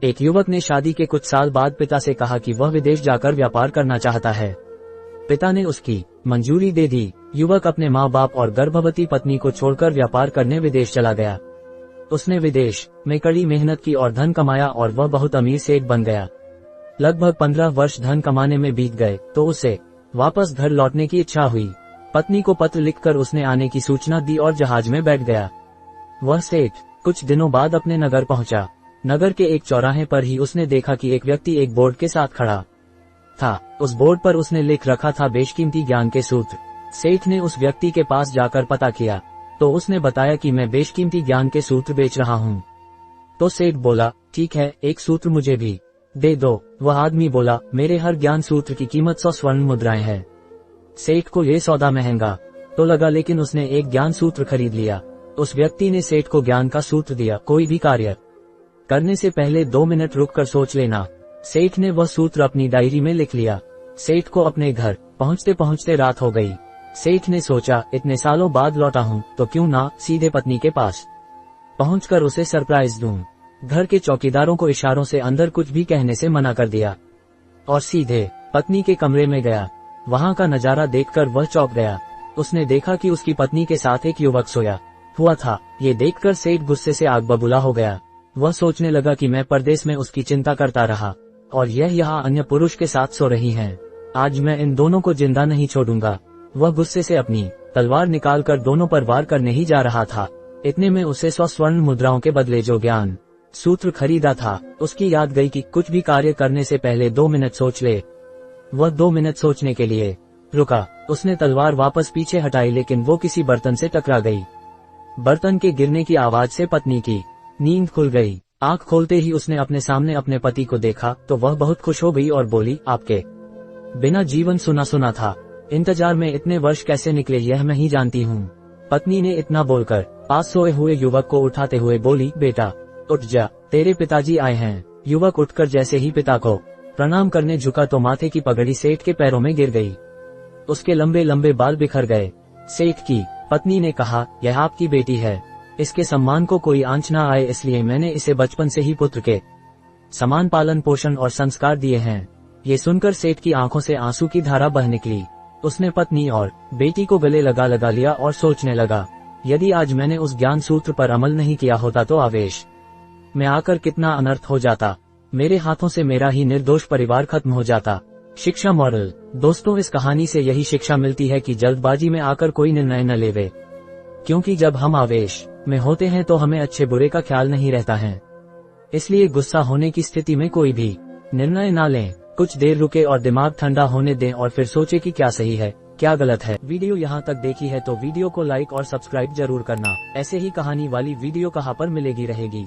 एक युवक ने शादी के कुछ साल बाद पिता से कहा कि वह विदेश जाकर व्यापार करना चाहता है। पिता ने उसकी मंजूरी दे दी। युवक अपने माँ बाप और गर्भवती पत्नी को छोड़कर व्यापार करने विदेश चला गया। उसने विदेश में कड़ी मेहनत की और धन कमाया और वह बहुत अमीर सेठ बन गया। लगभग 15 वर्ष धन कमाने में बीत गए तो उसे वापस घर लौटने की इच्छा हुई। पत्नी को पत्र लिखकर उसने आने की सूचना दी और जहाज में बैठ गया। वह सेठ कुछ दिनों बाद अपने नगर पहुंचा। नगर के एक चौराहे पर ही उसने देखा कि एक व्यक्ति एक बोर्ड के साथ खड़ा था। उस बोर्ड पर उसने लिख रखा था बेशकीमती ज्ञान के सूत्र। सेठ ने उस व्यक्ति के पास जाकर पता किया तो उसने बताया कि मैं बेशकीमती ज्ञान के सूत्र बेच रहा हूँ। तो सेठ बोला, ठीक है, एक सूत्र मुझे भी दे दो। वह आदमी बोला, मेरे हर ज्ञान सूत्र की कीमत 100 स्वर्ण मुद्राएं है। सेठ को ये सौदा महंगा तो लगा, लेकिन उसने एक ज्ञान सूत्र खरीद लिया। उस व्यक्ति ने सेठ को ज्ञान का सूत्र दिया, कोई भी कार्य करने से पहले 2 मिनट रुककर सोच लेना। सेठ ने वह सूत्र अपनी डायरी में लिख लिया। सेठ को अपने घर पहुंचते पहुंचते रात हो गई। सेठ ने सोचा, इतने सालों बाद लौटा हूं तो क्यों ना सीधे पत्नी के पास पहुंचकर उसे सरप्राइज दूं। घर के चौकीदारों को इशारों से अंदर कुछ भी कहने से मना कर दिया और सीधे पत्नी के कमरे में गया। वहां का नजारा देखकर वह चौंक गया। उसने देखा कि उसकी पत्नी के साथ एक युवक सोया हुआ था। ये देखकर सेठ गुस्से से आग बबूला हो गया। वह सोचने लगा कि मैं परदेश में उसकी चिंता करता रहा और यह यहाँ अन्य पुरुष के साथ सो रही हैं। आज मैं इन दोनों को जिंदा नहीं छोड़ूंगा। वह गुस्से से अपनी तलवार निकालकर दोनों पर वार करने ही जा रहा था। इतने में उसे 100 स्वर्ण मुद्राओं के बदले जो ज्ञान सूत्र खरीदा था उसकी याद गई कि कुछ भी कार्य करने से पहले 2 मिनट सोच ले। वह 2 मिनट सोचने के लिए रुका। उसने तलवार वापस पीछे हटाई, लेकिन वो किसी बर्तन से टकरा गई। बर्तन के गिरने की आवाज से पत्नी की नींद खुल गई। आंख खोलते ही उसने अपने सामने अपने पति को देखा तो वह बहुत खुश हो गई और बोली, आपके बिना जीवन सुना सुना था। इंतजार में इतने वर्ष कैसे निकले यह मैं ही जानती हूँ। पत्नी ने इतना बोलकर पास सोए हुए युवक को उठाते हुए बोली, बेटा उठ जा, तेरे पिताजी आए हैं। युवक उठकर जैसे ही पिता को प्रणाम करने झुका तो माथे की पगड़ी सेठ के पैरों में गिर गई। उसके लंबे लंबे बाल बिखर गए। सेठ की पत्नी ने कहा, यह आपकी बेटी है, इसके सम्मान को कोई आंच न आए, इसलिए मैंने इसे बचपन से ही पुत्र के समान पालन पोषण और संस्कार दिए हैं। ये सुनकर सेठ की आंखों से आंसू की धारा बह निकली। उसने पत्नी और बेटी को गले लगा लिया और सोचने लगा, यदि आज मैंने उस ज्ञान सूत्र पर अमल नहीं किया होता तो आवेश में आकर कितना अनर्थ हो जाता। मेरे हाथों से मेरा ही निर्दोष परिवार खत्म हो जाता। शिक्षा मॉरल। दोस्तों, इस कहानी से यही शिक्षा मिलती है कि जल्दबाजी में आकर कोई निर्णय न लेवे, क्योंकि जब हम आवेश में होते हैं तो हमें अच्छे बुरे का ख्याल नहीं रहता है। इसलिए गुस्सा होने की स्थिति में कोई भी निर्णय ना लें। कुछ देर रुके और दिमाग ठंडा होने दें और फिर सोचें कि क्या सही है क्या गलत है। वीडियो यहाँ तक देखी है तो वीडियो को लाइक और सब्सक्राइब जरूर करना। ऐसे ही कहानी वाली वीडियो कहाँ पर मिलेगी रहेगी।